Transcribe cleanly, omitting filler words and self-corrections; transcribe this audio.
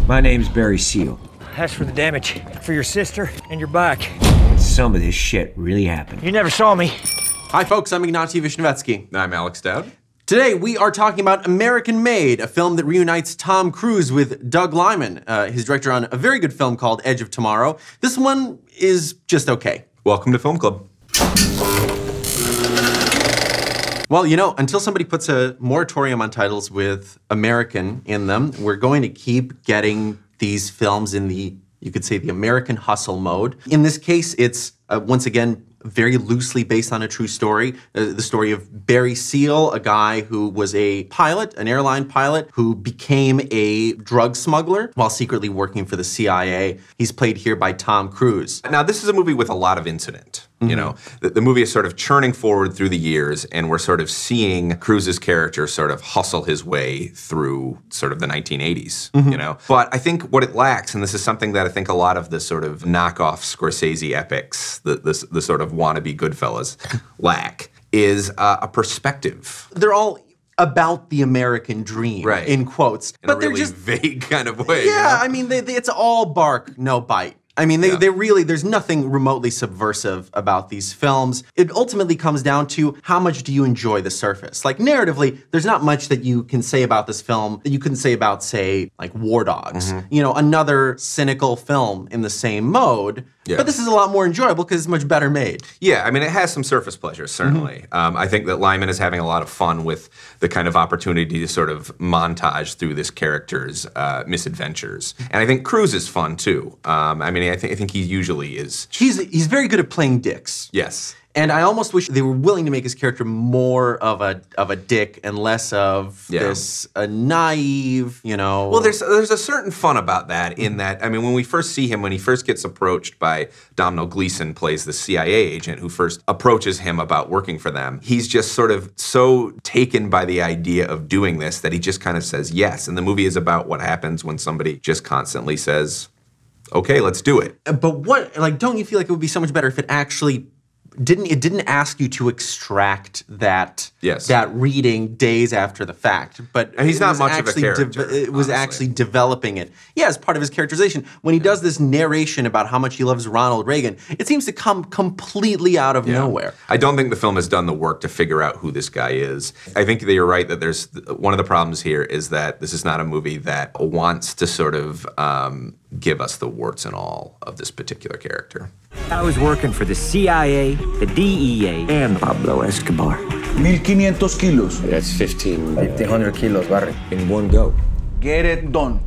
My name's Barry Seal. That's for the damage for your sister and your back. Some of this shit really happened. You never saw me. Hi folks, I'm Ignatiy Vishnevetsky. I'm Alex Dowd. Today we are talking about American Made, a film that reunites Tom Cruise with Doug Liman, his director on a very good film called Edge of Tomorrow. This one is just okay. Welcome to Film Club. Well, you know, until somebody puts a moratorium on titles with American in them, we're going to keep getting these films in the, you could say, the American hustle mode. In this case, it's, once again, very loosely based on a true story. The story of Barry Seal, a guy who was a pilot, an airline pilot, who became a drug smuggler while secretly working for the CIA. He's played here by Tom Cruise. Now, this is a movie with a lot of incident. You know, the movie is sort of churning forward through the years, and we're sort of seeing Cruise's character sort of hustle his way through sort of the 1980s, you know? But I think what it lacks, and this is something that I think a lot of the sort of knockoff Scorsese epics, the sort of wannabe Goodfellas lack, is a perspective. They're all about the American dream, right, in quotes. In a really vague kind of way. Yeah, you know? I mean, it's all bark, no bite. I mean, they really, there's nothing remotely subversive about these films. It ultimately comes down to how much do you enjoy the surface. Like, narratively, there's not much that you can say about this film that you couldn't say about, say, like War Dogs. You know, another cynical film in the same mode. Yeah. But this is a lot more enjoyable because it's much better made. Yeah, I mean, it has some surface pleasures, certainly. I think that Liman is having a lot of fun with the kind of opportunity to sort of montage through this character's misadventures. And I think Cruise is fun, too. I mean, I think he usually is. He's very good at playing dicks. Yes. And I almost wish they were willing to make his character more of a dick and less of this naive, you know. Well, there's a certain fun about that in that, I mean, when we first see him, when he first gets approached by Domhnall Gleeson, plays the CIA agent who first approaches him about working for them, he's just sort of so taken by the idea of doing this that he just kind of says yes. And the movie is about what happens when somebody just constantly says, okay, let's do it. But what, like, don't you feel like it would be so much better if it actually didn't ask you to extract that that reading days after the fact, but and he's not much of a character. It was actually developing it. Yeah, as part of his characterization. When he does this narration about how much he loves Ronald Reagan, it seems to come completely out of nowhere. I don't think the film has done the work to figure out who this guy is. I think that you're right that there's one of the problems here is that this is not a movie that wants to sort of give us the warts and all of this particular character. I was working for the CIA, the DEA, and Pablo Escobar. 1,500 kilos. That's 1,500 kilos, Barry, in one go. Get it done.